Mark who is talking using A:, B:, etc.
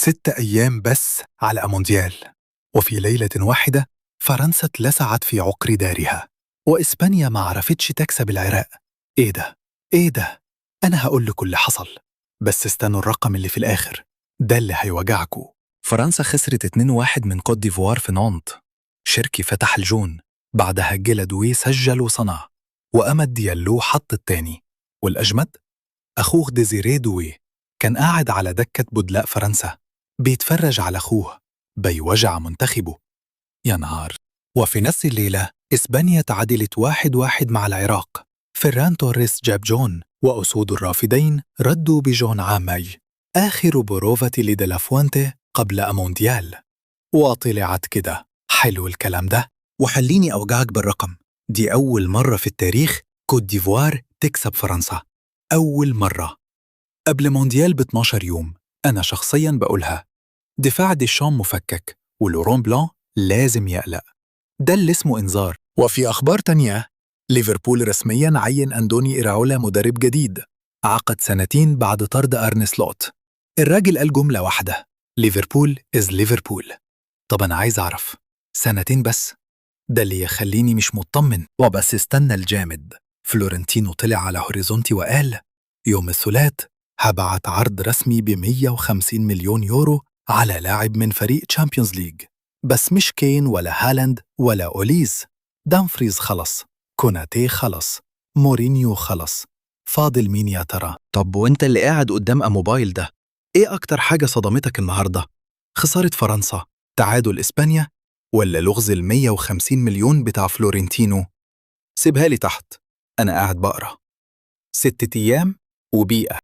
A: 6 أيام بس على مونديال، وفي ليلة واحدة فرنسا اتلسعت في عقر دارها، وإسبانيا ما عرفتش تكسب العراق. إيه ده؟ إيه ده؟ أنا هقول لكم اللي حصل، بس استنوا الرقم اللي في الآخر، ده اللي هيوجعكوا. فرنسا خسرت 2-1 من كوت ديفوار في نانت. شركي فتح الجون، بعدها جيلادوي سجل وصنع، وأمد ديالو حط التاني. والأجمد، أخوه ديزيري دوي كان قاعد على دكة بدلاء فرنسا بيتفرج على أخوه بيوجع منتخبه. يا نهار! وفي نفس الليلة إسبانيا تعادلت 1-1 مع العراق. فران توريس جاب جون، وأسود الرافدين ردوا بجون عامي، آخر بروفة لدلافوانتي قبل مونديال. وطلعت كده. حلو الكلام ده. وخليني أوجعك بالرقم، دي أول مرة في التاريخ كوت ديفوار تكسب فرنسا. أول مرة. قبل مونديال ب12 يوم أنا شخصياً بقولها، دفاع ديشام مفكك ولورون بلان لازم يقلق. ده اللي اسمه إنذار. وفي أخبار تانية، ليفربول رسمياً عين أندوني إراولا مدرب جديد، عقد 2 بعد طرد أرن سلوت. الراجل قال جملة واحدة: ليفربول إز ليفربول. طب أنا عايز أعرف، 2 بس؟ ده اللي يخليني مش مطمن. وبس استنى الجامد، فلورنتينو طلع على هوريزونتي وقال يوم الثلاث هبعت عرض رسمي ب150 مليون يورو على لاعب من فريق تشامبيونز ليج، بس مش كين ولا هالاند ولا أوليز. دامفريز خلص، كوناتي خلص، مورينيو خلص، فاضل مين يا ترى؟ طب وانت اللي قاعد قدام موبايل ده، ايه أكتر حاجة صدمتك النهاردة؟ خسارة فرنسا، تعادل إسبانيا، ولا لغز 150 مليون بتاع فلورنتينو؟ سيبها لي تحت، أنا قاعد بقرأ. 6 أيام وبيئة.